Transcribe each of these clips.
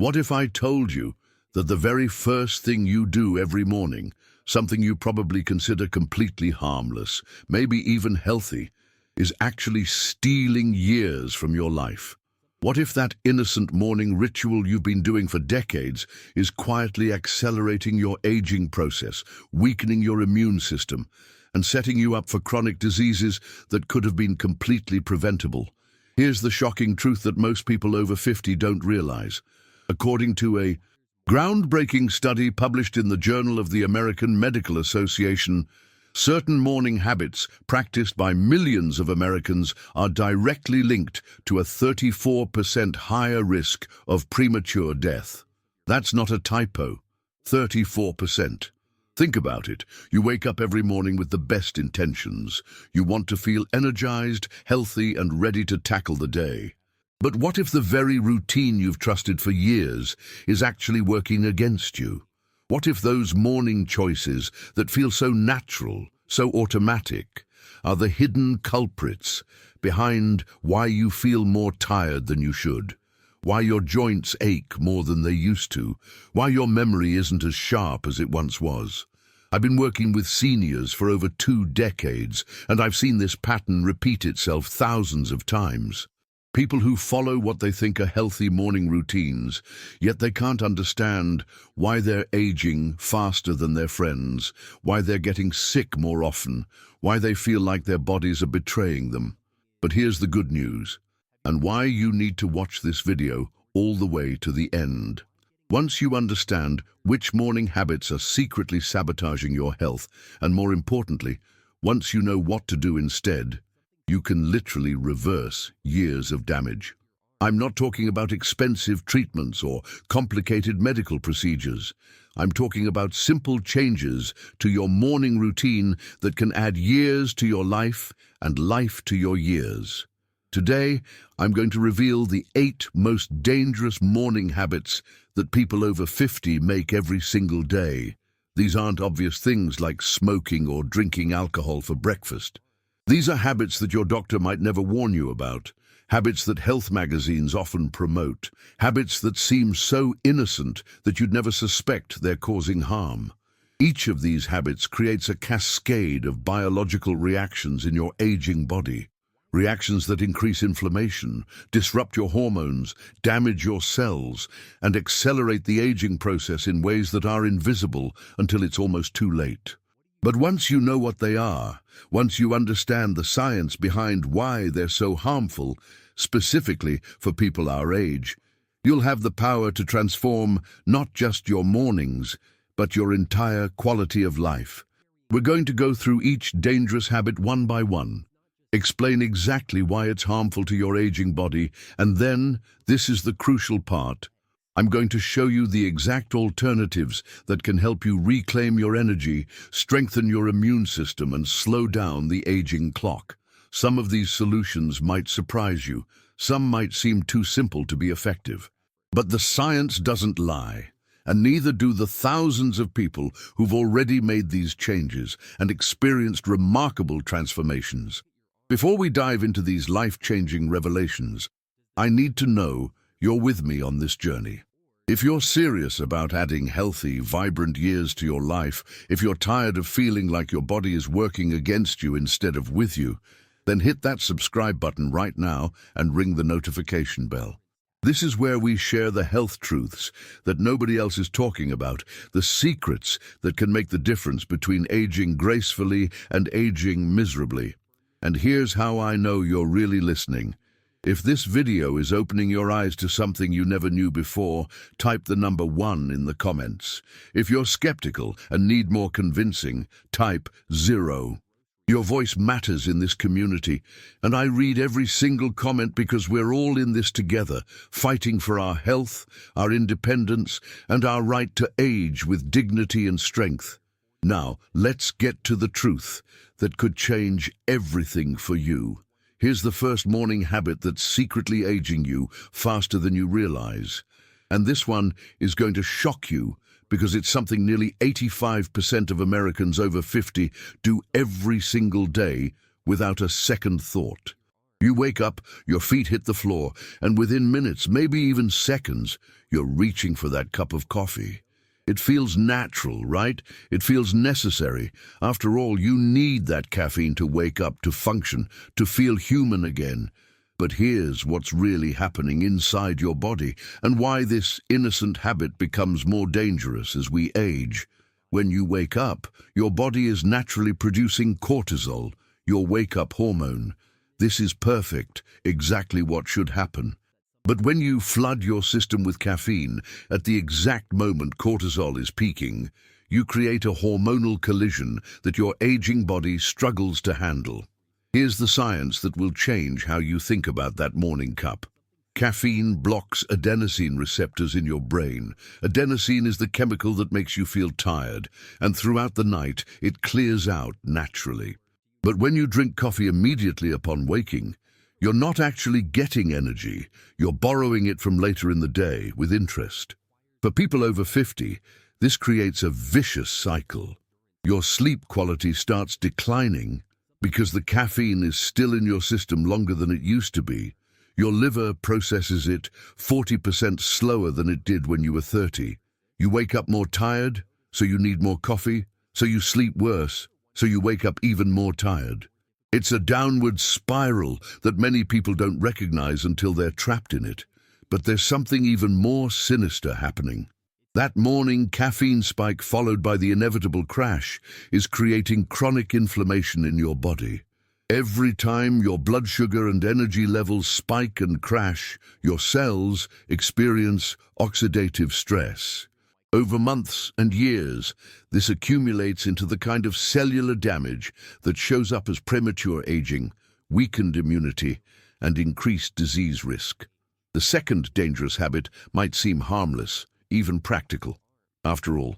What if I told you that the very first thing you do every morning, something you probably consider completely harmless, maybe even healthy, is actually stealing years from your life? What if that innocent morning ritual you've been doing for decades is quietly accelerating your aging process, weakening your immune system, and setting you up for chronic diseases that could have been completely preventable? Here's the shocking truth that most people over 50 don't realize. According to a groundbreaking study published in the Journal of the American Medical Association, certain morning habits practiced by millions of Americans are directly linked to a 34% higher risk of premature death. That's not a typo. 34%. Think about it. You wake up every morning with the best intentions. You want to feel energized, healthy, and ready to tackle the day. But what if the very routine you've trusted for years is actually working against you? What if those morning choices that feel so natural, so automatic, are the hidden culprits behind why you feel more tired than you should, why your joints ache more than they used to, why your memory isn't as sharp as it once was? I've been working with seniors for over 2 decades, and I've seen this pattern repeat itself thousands of times. People who follow what they think are healthy morning routines, yet they can't understand why they're aging faster than their friends, why they're getting sick more often, why they feel like their bodies are betraying them. But here's the good news, and why you need to watch this video all the way to the end. Once you understand which morning habits are secretly sabotaging your health, and more importantly, once you know what to do instead, you can literally reverse years of damage. I'm not talking about expensive treatments or complicated medical procedures. I'm talking about simple changes to your morning routine that can add years to your life and life to your years. Today, I'm going to reveal the 8 most dangerous morning habits that people over 50 make every single day. These aren't obvious things like smoking or drinking alcohol for breakfast. These are habits that your doctor might never warn you about, habits that health magazines often promote, habits that seem so innocent that you'd never suspect they're causing harm. Each of these habits creates a cascade of biological reactions in your aging body, reactions that increase inflammation, disrupt your hormones, damage your cells, and accelerate the aging process in ways that are invisible until it's almost too late. But once you know what they are, once you understand the science behind why they're so harmful, specifically for people our age, you'll have the power to transform not just your mornings, but your entire quality of life. We're going to go through each dangerous habit one by one, explain exactly why it's harmful to your aging body, and then, this is the crucial part, I'm going to show you the exact alternatives that can help you reclaim your energy, strengthen your immune system, and slow down the aging clock. Some of these solutions might surprise you. Some might seem too simple to be effective. But the science doesn't lie, and neither do the thousands of people who've already made these changes and experienced remarkable transformations. Before we dive into these life-changing revelations, I need to know you're with me on this journey. If you're serious about adding healthy, vibrant years to your life, if you're tired of feeling like your body is working against you instead of with you, then hit that subscribe button right now and ring the notification bell. This is where we share the health truths that nobody else is talking about, the secrets that can make the difference between aging gracefully and aging miserably. And here's how I know you're really listening. If this video is opening your eyes to something you never knew before, type the number 1 in the comments. If you're skeptical and need more convincing, type 0. Your voice matters in this community, and I read every single comment because we're all in this together, fighting for our health, our independence, and our right to age with dignity and strength. Now, let's get to the truth that could change everything for you. Here's the first morning habit that's secretly aging you faster than you realize. And this one is going to shock you because it's something nearly 85% of Americans over 50 do every single day without a second thought. You wake up, your feet hit the floor, and within minutes, maybe even seconds, you're reaching for that cup of coffee. It feels natural, right? It feels necessary. After all, you need that caffeine to wake up, to function, to feel human again. But here's what's really happening inside your body, and why this innocent habit becomes more dangerous as we age. When you wake up, your body is naturally producing cortisol, your wake-up hormone. This is perfect, exactly what should happen. But when you flood your system with caffeine, at the exact moment cortisol is peaking, you create a hormonal collision that your aging body struggles to handle. Here's the science that will change how you think about that morning cup. Caffeine blocks adenosine receptors in your brain. Adenosine is the chemical that makes you feel tired, and throughout the night it clears out naturally. But when you drink coffee immediately upon waking, you're not actually getting energy, you're borrowing it from later in the day with interest. For people over 50, this creates a vicious cycle. Your sleep quality starts declining because the caffeine is still in your system longer than it used to be. Your liver processes it 40% slower than it did when you were 30. You wake up more tired, so you need more coffee, so you sleep worse, so you wake up even more tired. It's a downward spiral that many people don't recognize until they're trapped in it. But there's something even more sinister happening. That morning caffeine spike followed by the inevitable crash is creating chronic inflammation in your body. Every time your blood sugar and energy levels spike and crash, your cells experience oxidative stress. Over months and years, this accumulates into the kind of cellular damage that shows up as premature aging, weakened immunity, and increased disease risk. The second dangerous habit might seem harmless, even practical. After all,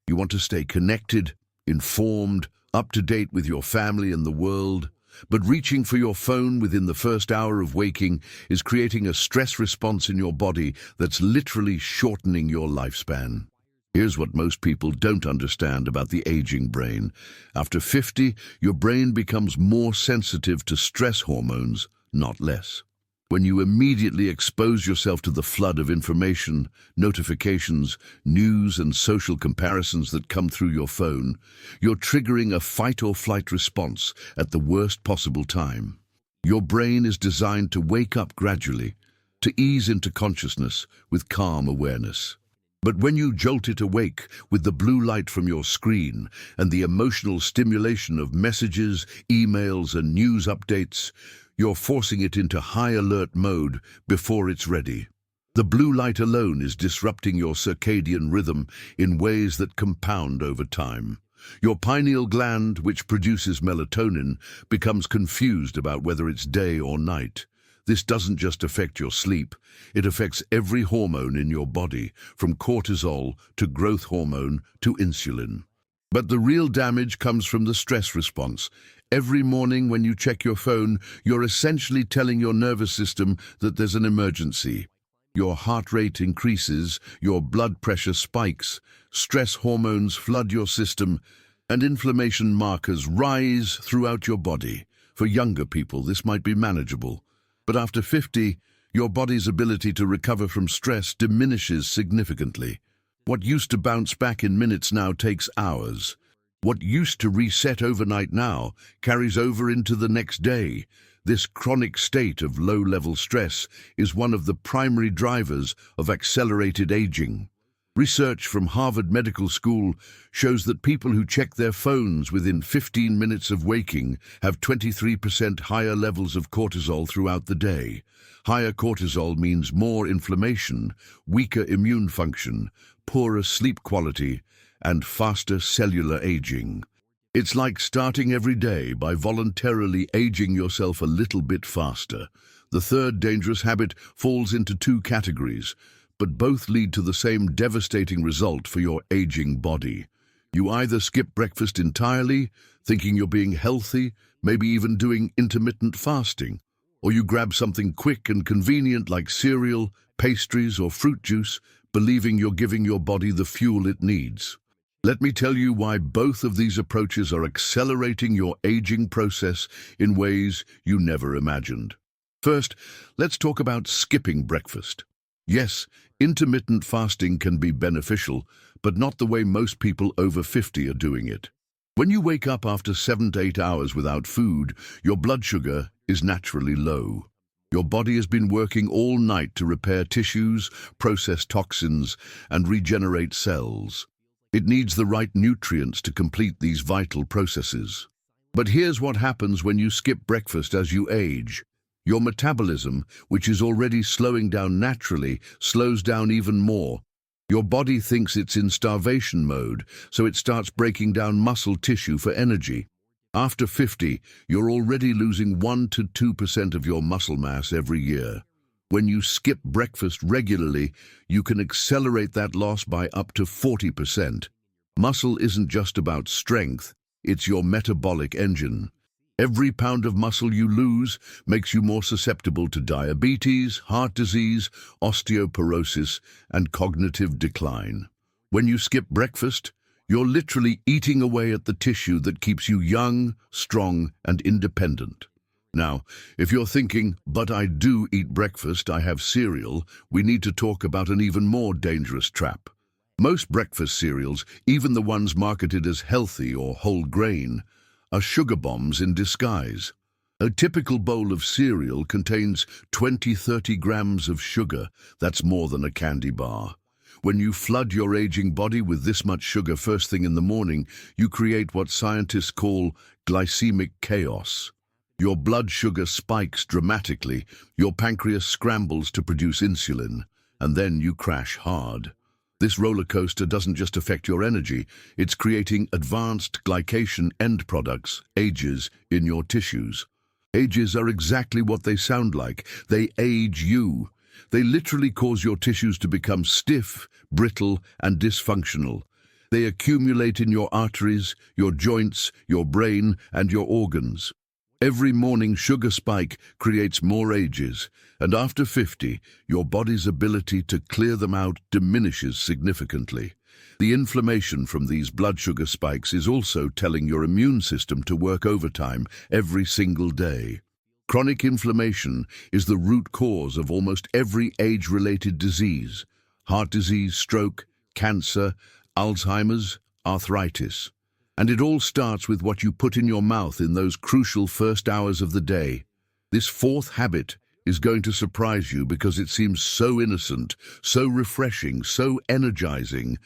you want to stay connected, informed, up to date with your family and the world. But reaching for your phone within the first hour of waking is creating a stress response in your body that's literally shortening your lifespan. Here's what most people don't understand about the aging brain. After 50, your brain becomes more sensitive to stress hormones, not less. When you immediately expose yourself to the flood of information, notifications, news, and social comparisons that come through your phone, you're triggering a fight-or-flight response at the worst possible time. Your brain is designed to wake up gradually, to ease into consciousness with calm awareness. But when you jolt it awake with the blue light from your screen and the emotional stimulation of messages, emails, and news updates, you're forcing it into high alert mode before it's ready. The blue light alone is disrupting your circadian rhythm in ways that compound over time. Your pineal gland, which produces melatonin, becomes confused about whether it's day or night. This doesn't just affect your sleep, it affects every hormone in your body, from cortisol to growth hormone to insulin. But the real damage comes from the stress response. Every morning when you check your phone, you're essentially telling your nervous system that there's an emergency. Your heart rate increases, your blood pressure spikes, stress hormones flood your system, and inflammation markers rise throughout your body. For younger people, this might be manageable. But after 50, your body's ability to recover from stress diminishes significantly. What used to bounce back in minutes now takes hours. What used to reset overnight now carries over into the next day. This chronic state of low-level stress is one of the primary drivers of accelerated aging. Research from Harvard Medical School shows that people who check their phones within 15 minutes of waking have 23% higher levels of cortisol throughout the day. Higher cortisol means more inflammation, weaker immune function, poorer sleep quality, and faster cellular aging. It's like starting every day by voluntarily aging yourself a little bit faster. The third dangerous habit falls into two categories, but both lead to the same devastating result for your aging body. You either skip breakfast entirely, thinking you're being healthy, maybe even doing intermittent fasting, or you grab something quick and convenient like cereal, pastries, or fruit juice, believing you're giving your body the fuel it needs. Let me tell you why both of these approaches are accelerating your aging process in ways you never imagined. First, let's talk about skipping breakfast. Yes, intermittent fasting can be beneficial, but not the way most people over 50 are doing it. When you wake up after 7 to 8 hours without food, your blood sugar is naturally low. Your body has been working all night to repair tissues, process toxins, and regenerate cells. It needs the right nutrients to complete these vital processes. But here's what happens when you skip breakfast as you age. Your metabolism, which is already slowing down naturally, slows down even more. Your body thinks it's in starvation mode, so it starts breaking down muscle tissue for energy. After 50, you're already losing 1 to 2% of your muscle mass every year. When you skip breakfast regularly, you can accelerate that loss by up to 40%. Muscle isn't just about strength, it's your metabolic engine. Every pound of muscle you lose makes you more susceptible to diabetes, heart disease, osteoporosis, and cognitive decline. When you skip breakfast, you're literally eating away at the tissue that keeps you young, strong, and independent. Now, if you're thinking, but I do eat breakfast, I have cereal, we need to talk about an even more dangerous trap. Most breakfast cereals, even the ones marketed as healthy or whole grain, are sugar bombs in disguise. A typical bowl of cereal contains 20–30 grams of sugar. That's more than a candy bar. When you flood your aging body with this much sugar first thing in the morning, you create what scientists call glycemic chaos. Your blood sugar spikes dramatically, your pancreas scrambles to produce insulin, and then you crash hard. This roller coaster doesn't just affect your energy, it's creating advanced glycation end products, AGEs, in your tissues. AGEs are exactly what they sound like. They age you. They literally cause your tissues to become stiff, brittle, and dysfunctional. They accumulate in your arteries, your joints, your brain, and your organs. Every morning sugar spike creates more AGEs, and after 50, your body's ability to clear them out diminishes significantly. The inflammation from these blood sugar spikes is also telling your immune system to work overtime every single day. Chronic inflammation is the root cause of almost every age-related disease: heart disease, stroke, cancer, Alzheimer's, arthritis. And it all starts with what you put in your mouth in those crucial first hours of the day. This fourth habit is going to surprise you because it seems so innocent, so refreshing, so energizing.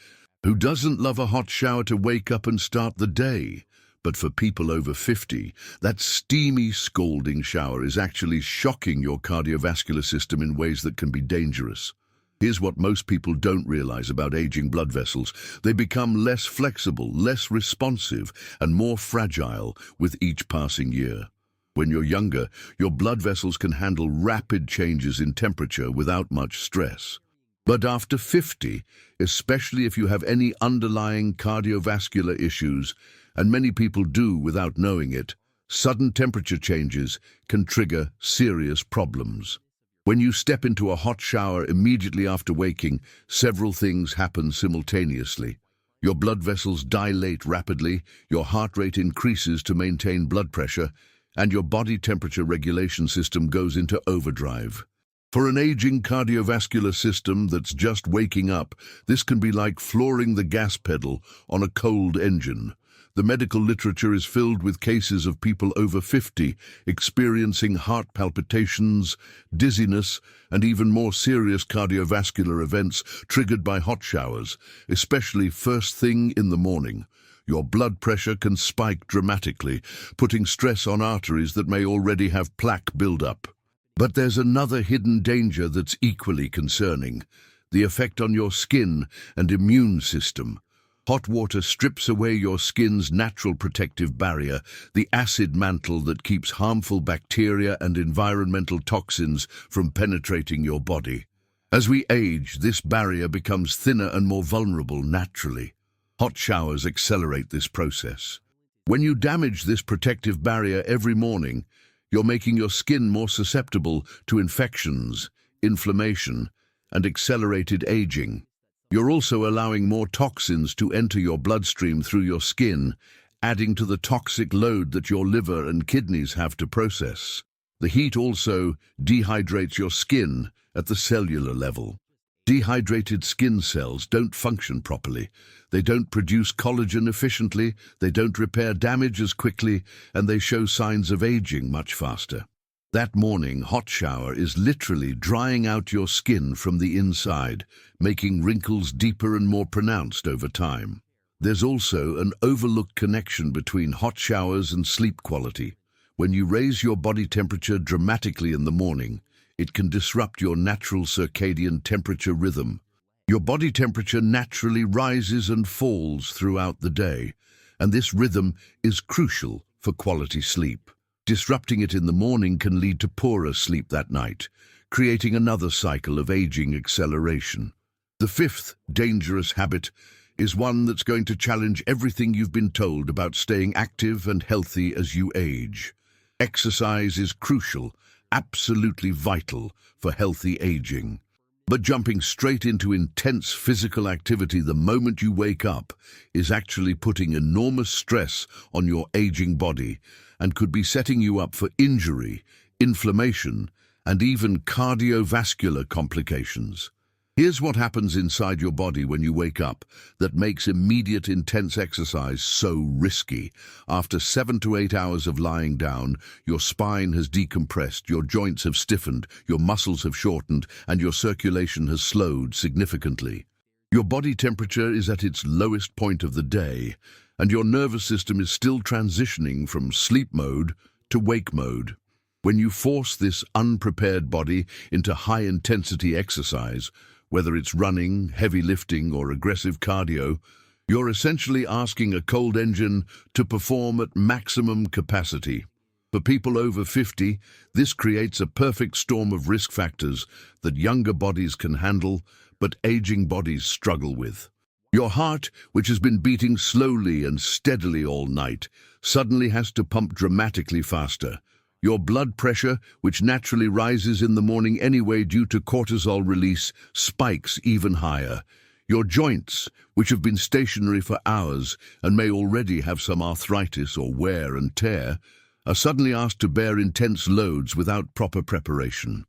Who doesn't love a hot shower to wake up and start the day? But for people over 50, that steamy, scalding shower is actually shocking your cardiovascular system in ways that can be dangerous. Here's what most people don't realize about aging blood vessels. They become less flexible, less responsive, and more fragile with each passing year. When you're younger, your blood vessels can handle rapid changes in temperature without much stress. But after 50, especially if you have any underlying cardiovascular issues, and many people do without knowing it, sudden temperature changes can trigger serious problems. When you step into a hot shower immediately after waking, several things happen simultaneously. Your blood vessels dilate rapidly, your heart rate increases to maintain blood pressure, and your body temperature regulation system goes into overdrive. For an aging cardiovascular system that's just waking up, this can be like flooring the gas pedal on a cold engine. The medical literature is filled with cases of people over 50 experiencing heart palpitations, dizziness, and even more serious cardiovascular events triggered by hot showers, especially first thing in the morning. Your blood pressure can spike dramatically, putting stress on arteries that may already have plaque buildup. But there's another hidden danger that's equally concerning: the effect on your skin and immune system. Hot water strips away your skin's natural protective barrier, the acid mantle that keeps harmful bacteria and environmental toxins from penetrating your body. As we age, this barrier becomes thinner and more vulnerable naturally. Hot showers accelerate this process. When you damage this protective barrier every morning, you're making your skin more susceptible to infections, inflammation, and accelerated aging. You're also allowing more toxins to enter your bloodstream through your skin, adding to the toxic load that your liver and kidneys have to process. The heat also dehydrates your skin at the cellular level. Dehydrated skin cells don't function properly. They don't produce collagen efficiently, they don't repair damage as quickly, and they show signs of aging much faster. That morning hot shower is literally drying out your skin from the inside, making wrinkles deeper and more pronounced over time. There's also an overlooked connection between hot showers and sleep quality. When you raise your body temperature dramatically in the morning, it can disrupt your natural circadian temperature rhythm. Your body temperature naturally rises and falls throughout the day, and this rhythm is crucial for quality sleep. Disrupting it in the morning can lead to poorer sleep that night, creating another cycle of aging acceleration. The fifth dangerous habit is one that's going to challenge everything you've been told about staying active and healthy as you age. Exercise is crucial, absolutely vital for healthy aging. But jumping straight into intense physical activity the moment you wake up is actually putting enormous stress on your aging body and could be setting you up for injury, inflammation, and even cardiovascular complications. Here's what happens inside your body when you wake up that makes immediate intense exercise so risky. After 7 to 8 hours of lying down, your spine has decompressed, your joints have stiffened, your muscles have shortened, and your circulation has slowed significantly. Your body temperature is at its lowest point of the day, and your nervous system is still transitioning from sleep mode to wake mode. When you force this unprepared body into high-intensity exercise, whether it's running, heavy lifting, or aggressive cardio, you're essentially asking a cold engine to perform at maximum capacity. For people over 50, this creates a perfect storm of risk factors that younger bodies can handle, but aging bodies struggle with. Your heart, which has been beating slowly and steadily all night, suddenly has to pump dramatically faster. Your blood pressure, which naturally rises in the morning anyway due to cortisol release, spikes even higher. Your joints, which have been stationary for hours and may already have some arthritis or wear and tear, are suddenly asked to bear intense loads without proper preparation.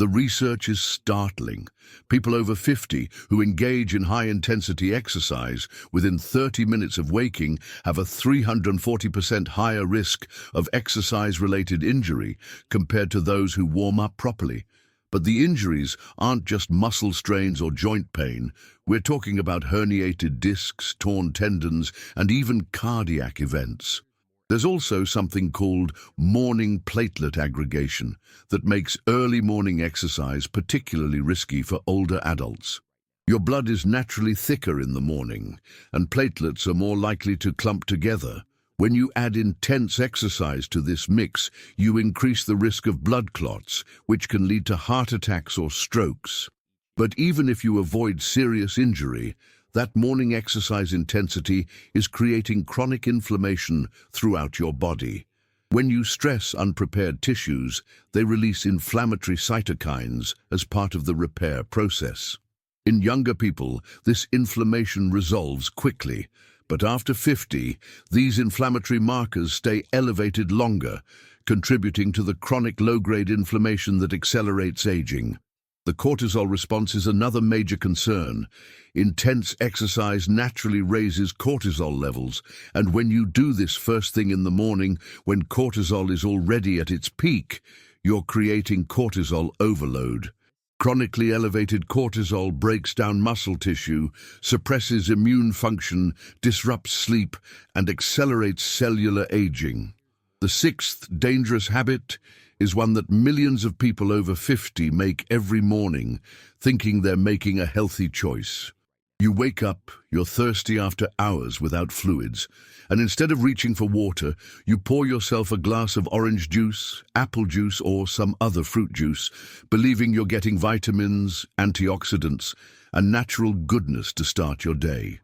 The research is startling. People over 50 who engage in high-intensity exercise within 30 minutes of waking have a 340% higher risk of exercise-related injury compared to those who warm up properly. But the injuries aren't just muscle strains or joint pain. We're talking about herniated discs, torn tendons, and even cardiac events. There's also something called morning platelet aggregation that makes early morning exercise particularly risky for older adults. Your blood is naturally thicker in the morning, and platelets are more likely to clump together. When you add intense exercise to this mix, you increase the risk of blood clots, which can lead to heart attacks or strokes. But even if you avoid serious injury, that morning exercise intensity is creating chronic inflammation throughout your body. When you stress unprepared tissues, they release inflammatory cytokines as part of the repair process. In younger people, this inflammation resolves quickly, but after 50, these inflammatory markers stay elevated longer, contributing to the chronic low-grade inflammation that accelerates aging. The cortisol response is another major concern. Intense exercise naturally raises cortisol levels, and when you do this first thing in the morning, when cortisol is already at its peak, you're creating cortisol overload. Chronically elevated cortisol breaks down muscle tissue, suppresses immune function, disrupts sleep, and accelerates cellular aging. The sixth dangerous habit is one that millions of people over 50 make every morning, thinking they're making a healthy choice. You wake up, you're thirsty after hours without fluids, and instead of reaching for water, you pour yourself a glass of orange juice, apple juice, or some other fruit juice, believing you're getting vitamins, antioxidants, and natural goodness to start your day.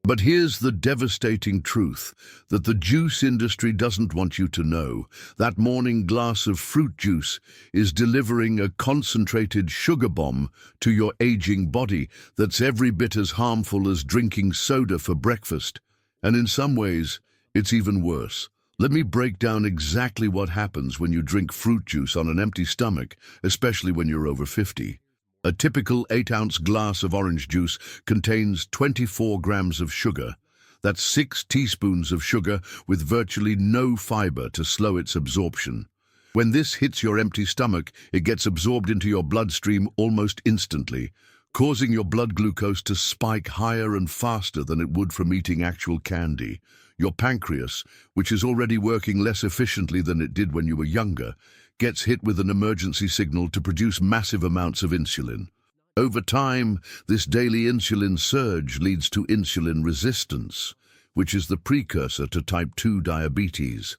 But here's the devastating truth that the juice industry doesn't want you to know. That morning glass of fruit juice is delivering a concentrated sugar bomb to your aging body that's every bit as harmful as drinking soda for breakfast. And in some ways, it's even worse. Let me break down exactly what happens when you drink fruit juice on an empty stomach, especially when you're over 50. A typical 8-ounce glass of orange juice contains 24 grams of sugar. That's 6 teaspoons of sugar with virtually no fiber to slow its absorption. When this hits your empty stomach, it gets absorbed into your bloodstream almost instantly, causing your blood glucose to spike higher and faster than it would from eating actual candy. Your pancreas, which is already working less efficiently than it did when you were younger, gets hit with an emergency signal to produce massive amounts of insulin. Over time, this daily insulin surge leads to insulin resistance, which is the precursor to type 2 diabetes.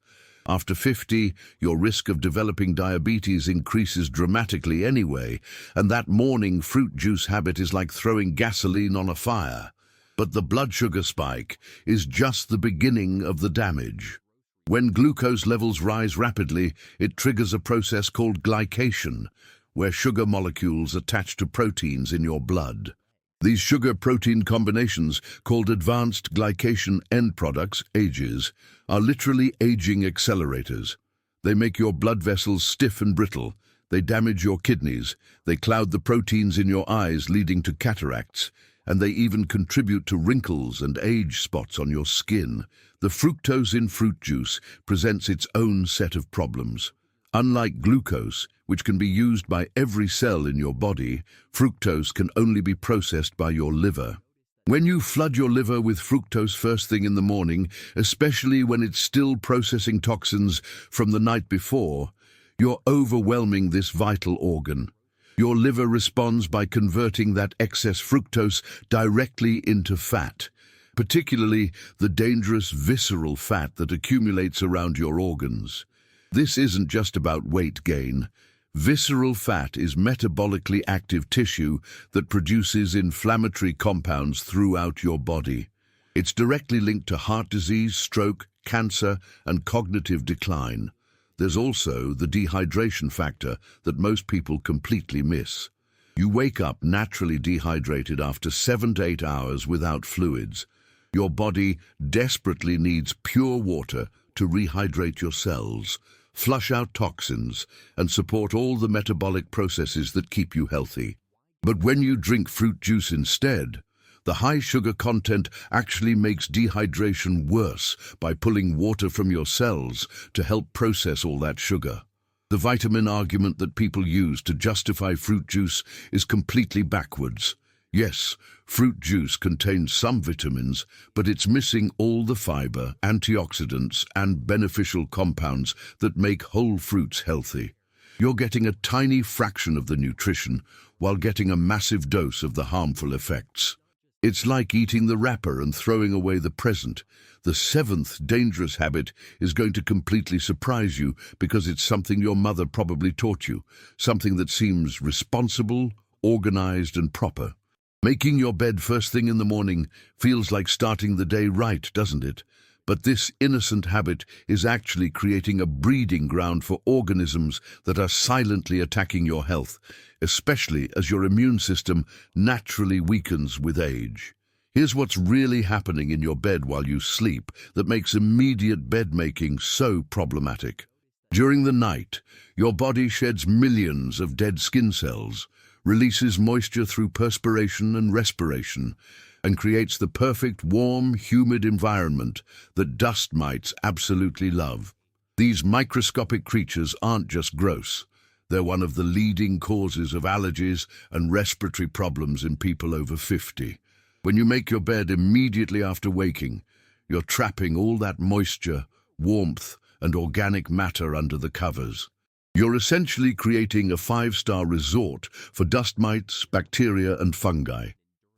After 50, your risk of developing diabetes increases dramatically anyway, and that morning fruit juice habit is like throwing gasoline on a fire. But the blood sugar spike is just the beginning of the damage. When glucose levels rise rapidly, it triggers a process called glycation, where sugar molecules attach to proteins in your blood. These sugar-protein combinations, called advanced glycation end products, AGEs, are literally aging accelerators. They make your blood vessels stiff and brittle. They damage your kidneys. They cloud the proteins in your eyes, leading to cataracts. And they even contribute to wrinkles and age spots on your skin. The fructose in fruit juice presents its own set of problems. Unlike glucose, which can be used by every cell in your body, fructose can only be processed by your liver. When you flood your liver with fructose first thing in the morning, especially when it's still processing toxins from the night before, you're overwhelming this vital organ. Your liver responds by converting that excess fructose directly into fat, particularly the dangerous visceral fat that accumulates around your organs. This isn't just about weight gain. Visceral fat is metabolically active tissue that produces inflammatory compounds throughout your body. It's directly linked to heart disease, stroke, cancer, and cognitive decline. There's also the dehydration factor that most people completely miss. You wake up naturally dehydrated after 7 to 8 hours without fluids. Your body desperately needs pure water to rehydrate your cells, flush out toxins, and support all the metabolic processes that keep you healthy. But when you drink fruit juice instead, the high sugar content actually makes dehydration worse by pulling water from your cells to help process all that sugar. The vitamin argument that people use to justify fruit juice is completely backwards. Yes, fruit juice contains some vitamins, but it's missing all the fiber, antioxidants, and beneficial compounds that make whole fruits healthy. You're getting a tiny fraction of the nutrition while getting a massive dose of the harmful effects. It's like eating the wrapper and throwing away the present. The 7th dangerous habit is going to completely surprise you because it's something your mother probably taught you, something that seems responsible, organized, and proper. Making your bed first thing in the morning feels like starting the day right, doesn't it? But this innocent habit is actually creating a breeding ground for organisms that are silently attacking your health, especially as your immune system naturally weakens with age. Here's what's really happening in your bed while you sleep that makes immediate bed making so problematic. During the night, your body sheds millions of dead skin cells, releases moisture through perspiration and respiration, and creates the perfect warm, humid environment that dust mites absolutely love. These microscopic creatures aren't just gross. They're one of the leading causes of allergies and respiratory problems in people over 50. When you make your bed immediately after waking, you're trapping all that moisture, warmth, and organic matter under the covers. You're essentially creating a 5-star resort for dust mites, bacteria, and fungi.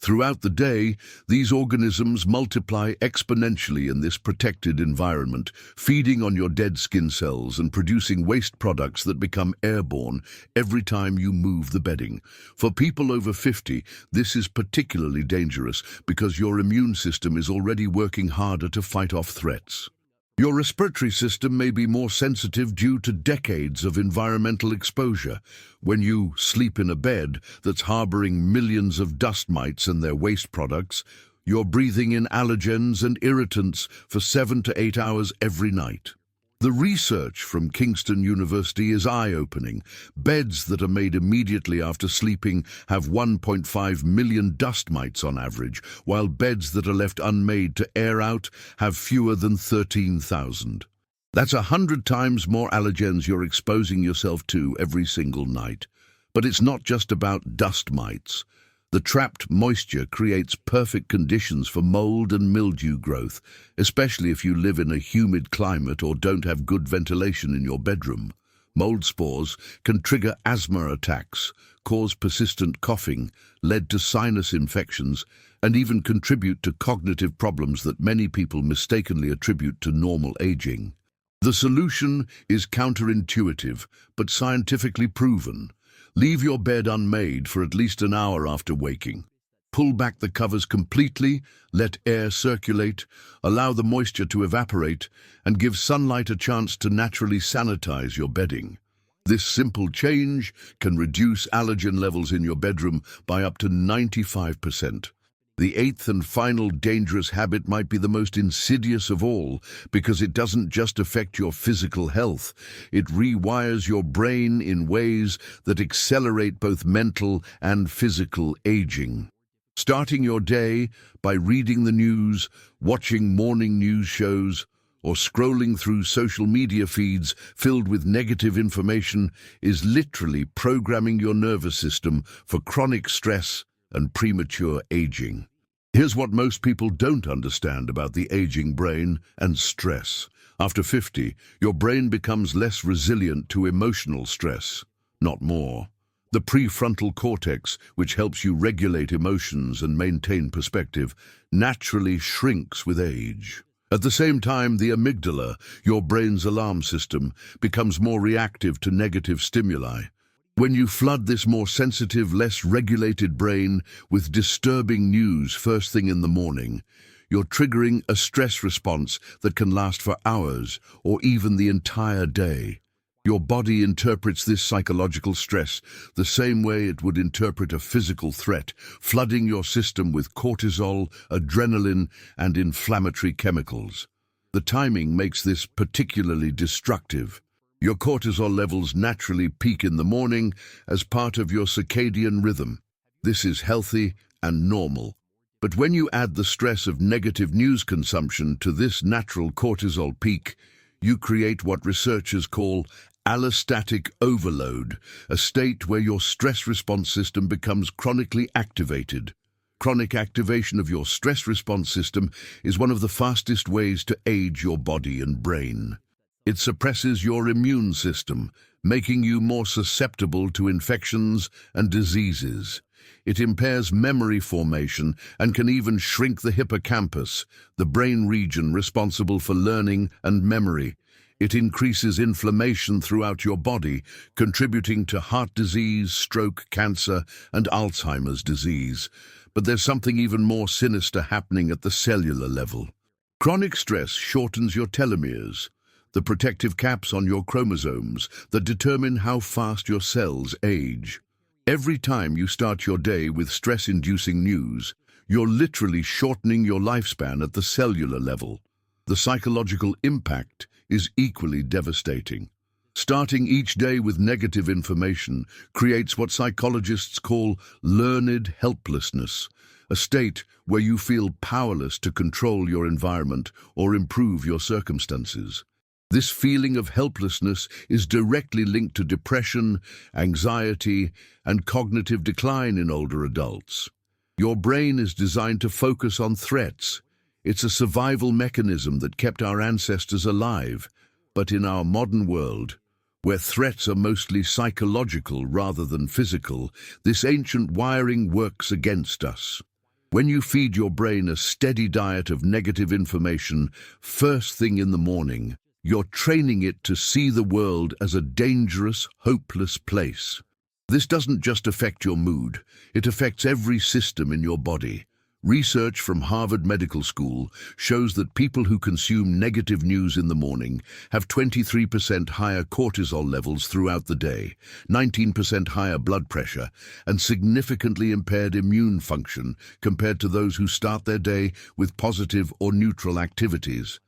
Throughout the day, these organisms multiply exponentially in this protected environment, feeding on your dead skin cells and producing waste products that become airborne every time you move the bedding. For people over 50, this is particularly dangerous because your immune system is already working harder to fight off threats. Your respiratory system may be more sensitive due to decades of environmental exposure. When you sleep in a bed that's harboring millions of dust mites and their waste products, you're breathing in allergens and irritants for 7 to 8 hours every night. The research from Kingston University is eye-opening. Beds that are made immediately after sleeping have 1.5 million dust mites on average, while beds that are left unmade to air out have fewer than 13,000. That's 100 times more allergens you're exposing yourself to every single night. But it's not just about dust mites. The trapped moisture creates perfect conditions for mold and mildew growth, especially if you live in a humid climate or don't have good ventilation in your bedroom. Mold spores can trigger asthma attacks, cause persistent coughing, lead to sinus infections, and even contribute to cognitive problems that many people mistakenly attribute to normal aging. The solution is counterintuitive, but scientifically proven. Leave your bed unmade for at least an hour after waking. Pull back the covers completely, let air circulate, allow the moisture to evaporate, and give sunlight a chance to naturally sanitize your bedding. This simple change can reduce allergen levels in your bedroom by up to 95%. The eighth and final dangerous habit might be the most insidious of all, because it doesn't just affect your physical health. It rewires your brain in ways that accelerate both mental and physical aging. Starting your day by reading the news, watching morning news shows, or scrolling through social media feeds filled with negative information is literally programming your nervous system for chronic stress and premature aging. Here's what most people don't understand about the aging brain and stress. After 50, your brain becomes less resilient to emotional stress, not more. The prefrontal cortex, which helps you regulate emotions and maintain perspective, naturally shrinks with age. At the same time, the amygdala, your brain's alarm system, becomes more reactive to negative stimuli. When you flood this more sensitive, less regulated brain with disturbing news first thing in the morning, you're triggering a stress response that can last for hours or even the entire day. Your body interprets this psychological stress the same way it would interpret a physical threat, flooding your system with cortisol, adrenaline, and inflammatory chemicals. The timing makes this particularly destructive. Your cortisol levels naturally peak in the morning as part of your circadian rhythm. This is healthy and normal. But when you add the stress of negative news consumption to this natural cortisol peak, you create what researchers call allostatic overload, a state where your stress response system becomes chronically activated. Chronic activation of your stress response system is one of the fastest ways to age your body and brain. It suppresses your immune system, making you more susceptible to infections and diseases. It impairs memory formation and can even shrink the hippocampus, the brain region responsible for learning and memory. It increases inflammation throughout your body, contributing to heart disease, stroke, cancer, and Alzheimer's disease. But there's something even more sinister happening at the cellular level. Chronic stress shortens your telomeres, the protective caps on your chromosomes that determine how fast your cells age. Every time you start your day with stress-inducing news, you're literally shortening your lifespan at the cellular level. The psychological impact is equally devastating. Starting each day with negative information creates what psychologists call learned helplessness, a state where you feel powerless to control your environment or improve your circumstances. This feeling of helplessness is directly linked to depression, anxiety, and cognitive decline in older adults. Your brain is designed to focus on threats. It's a survival mechanism that kept our ancestors alive. But in our modern world, where threats are mostly psychological rather than physical, this ancient wiring works against us. When you feed your brain a steady diet of negative information first thing in the morning, you're training it to see the world as a dangerous, hopeless place. This doesn't just affect your mood, it affects every system in your body. Research from Harvard Medical School shows that people who consume negative news in the morning have 23% higher cortisol levels throughout the day, 19% higher blood pressure, and significantly impaired immune function compared to those who start their day with positive or neutral activities.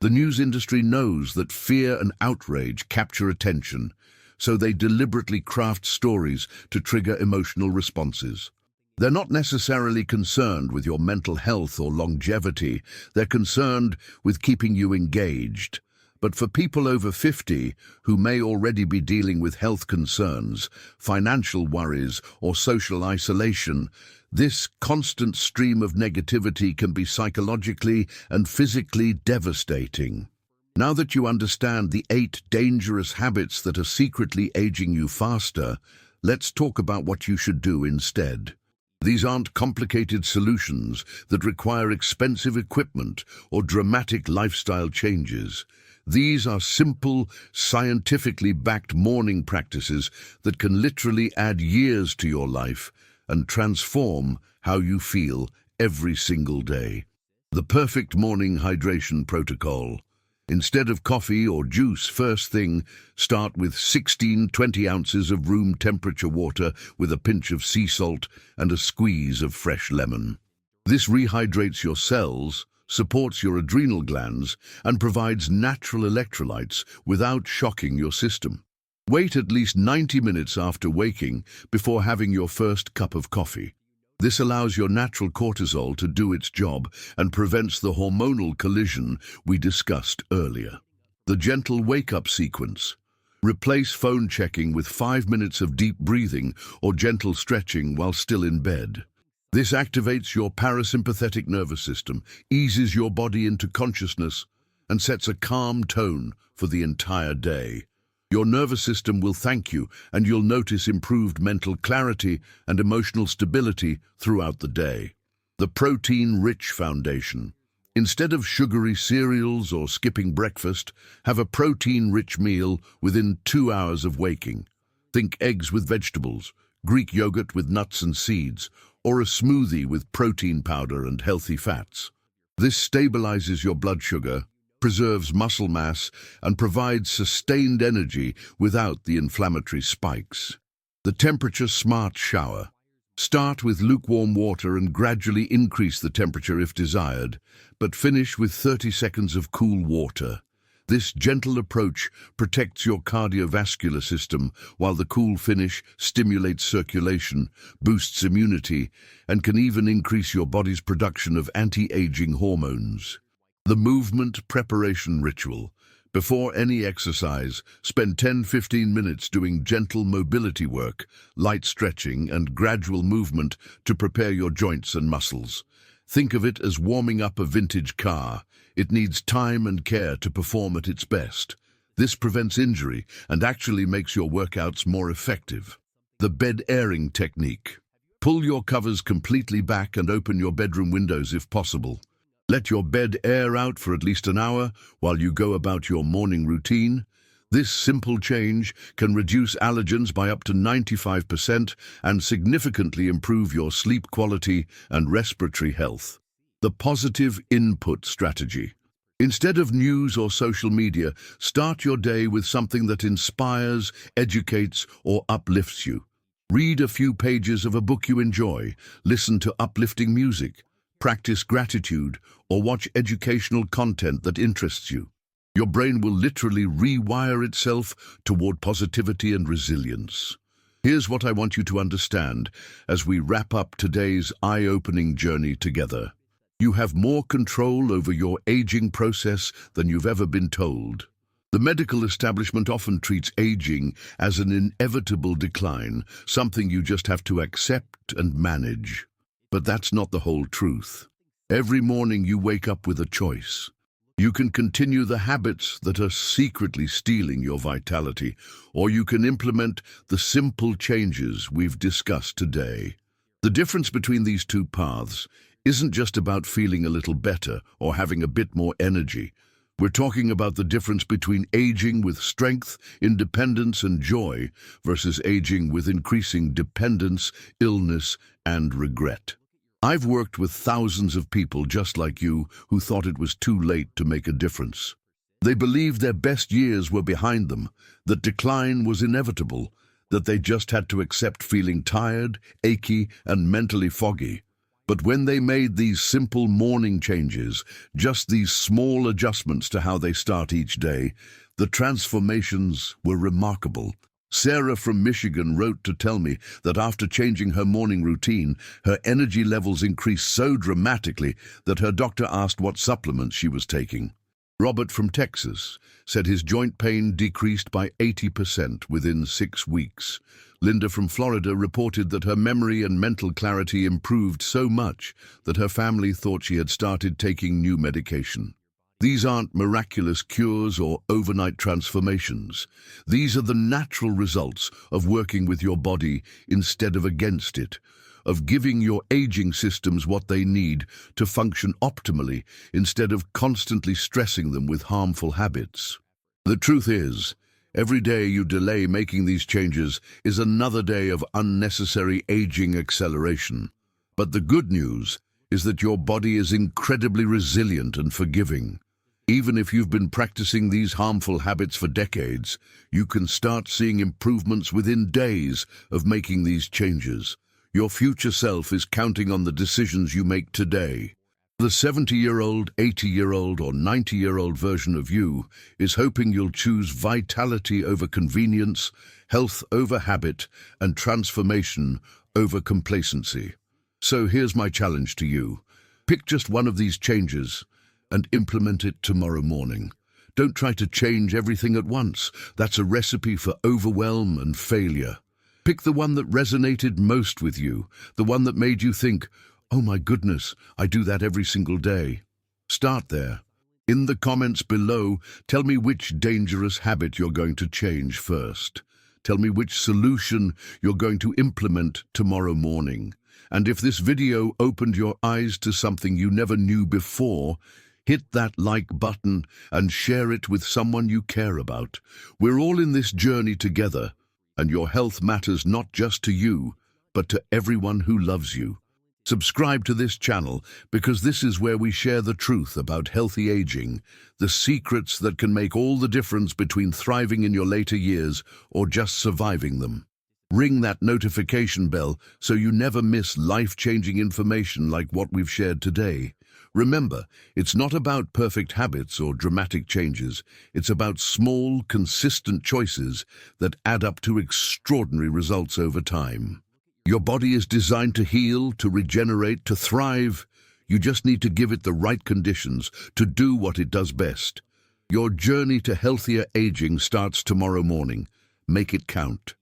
The news industry knows that fear and outrage capture attention, so they deliberately craft stories to trigger emotional responses. They're not necessarily concerned with your mental health or longevity. They're concerned with keeping you engaged. But for people over 50 who may already be dealing with health concerns, financial worries, or social isolation, this constant stream of negativity can be psychologically and physically devastating. Now that you understand the 8 dangerous habits that are secretly aging you faster, let's talk about what you should do instead. These aren't complicated solutions that require expensive equipment or dramatic lifestyle changes. These are simple, scientifically backed morning practices that can literally add years to your life and transform how you feel every single day. The perfect morning hydration protocol. Instead of coffee or juice first thing, start with 16-20 ounces of room temperature water with a pinch of sea salt and a squeeze of fresh lemon. This rehydrates your cells, supports your adrenal glands, and provides natural electrolytes without shocking your system. Wait at least 90 minutes after waking before having your first cup of coffee. This allows your natural cortisol to do its job and prevents the hormonal collision we discussed earlier. The gentle wake-up sequence. Replace phone checking with 5 minutes of deep breathing or gentle stretching while still in bed. This activates your parasympathetic nervous system, eases your body into consciousness, and sets a calm tone for the entire day. Your nervous system will thank you, and you'll notice improved mental clarity and emotional stability throughout the day. The protein-rich foundation. Instead of sugary cereals or skipping breakfast, have a protein-rich meal within 2 hours of waking. Think eggs with vegetables, Greek yogurt with nuts and seeds, or a smoothie with protein powder and healthy fats. This stabilizes your blood sugar, preserves muscle mass, and provides sustained energy without the inflammatory spikes. The temperature-smart shower. Start with lukewarm water and gradually increase the temperature if desired, but finish with 30 seconds of cool water. This gentle approach protects your cardiovascular system, while the cool finish stimulates circulation, boosts immunity, and can even increase your body's production of anti-aging hormones. The movement preparation ritual. Before any exercise, spend 10-15 minutes doing gentle mobility work, light stretching, and gradual movement to prepare your joints and muscles. Think of it as warming up a vintage car. It needs time and care to perform at its best. This prevents injury and actually makes your workouts more effective. The bed airing technique. Pull your covers completely back and open your bedroom windows if possible. Let your bed air out for at least an hour while you go about your morning routine. This simple change can reduce allergens by up to 95% and significantly improve your sleep quality and respiratory health. The positive input strategy. Instead of news or social media, start your day with something that inspires, educates, or uplifts you. Read a few pages of a book you enjoy, listen to uplifting music, practice gratitude, or watch educational content that interests you. Your brain will literally rewire itself toward positivity and resilience. Here's what I want you to understand as we wrap up today's eye-opening journey together. You have more control over your aging process than you've ever been told. The medical establishment often treats aging as an inevitable decline, something you just have to accept and manage. But that's not the whole truth. Every morning you wake up with a choice. You can continue the habits that are secretly stealing your vitality, or you can implement the simple changes we've discussed today. The difference between these two paths isn't just about feeling a little better or having a bit more energy. We're talking about the difference between aging with strength, independence, and joy versus aging with increasing dependence, illness, and regret. I've worked with thousands of people just like you who thought it was too late to make a difference. They believed their best years were behind them, that decline was inevitable, that they just had to accept feeling tired, achy, and mentally foggy. But when they made these simple morning changes, just these small adjustments to how they start each day, the transformations were remarkable. Sarah from Michigan wrote to tell me that after changing her morning routine, her energy levels increased so dramatically that her doctor asked what supplements she was taking. Robert from Texas said his joint pain decreased by 80% within 6 weeks. Linda from Florida reported that her memory and mental clarity improved so much that her family thought she had started taking new medication. These aren't miraculous cures or overnight transformations. These are the natural results of working with your body instead of against it, of giving your aging systems what they need to function optimally instead of constantly stressing them with harmful habits. The truth is, every day you delay making these changes is another day of unnecessary aging acceleration. But the good news is that your body is incredibly resilient and forgiving. Even if you've been practicing these harmful habits for decades, you can start seeing improvements within days of making these changes. Your future self is counting on the decisions you make today. The 70-year-old, 80-year-old, or 90-year-old version of you is hoping you'll choose vitality over convenience, health over habit, and transformation over complacency. So here's my challenge to you. Pick just one of these changes and implement it tomorrow morning. Don't try to change everything at once. That's a recipe for overwhelm and failure. Pick the one that resonated most with you, the one that made you think, "Oh my goodness, I do that every single day." Start there. In the comments below, tell me which dangerous habit you're going to change first. Tell me which solution you're going to implement tomorrow morning. And if this video opened your eyes to something you never knew before, hit that like button and share it with someone you care about. We're all in this journey together, and your health matters not just to you, but to everyone who loves you. Subscribe to this channel because this is where we share the truth about healthy aging, the secrets that can make all the difference between thriving in your later years or just surviving them. Ring that notification bell so you never miss life-changing information like what we've shared today. Remember, it's not about perfect habits or dramatic changes. It's about small, consistent choices that add up to extraordinary results over time. Your body is designed to heal, to regenerate, to thrive. You just need to give it the right conditions to do what it does best. Your journey to healthier aging starts tomorrow morning. Make it count.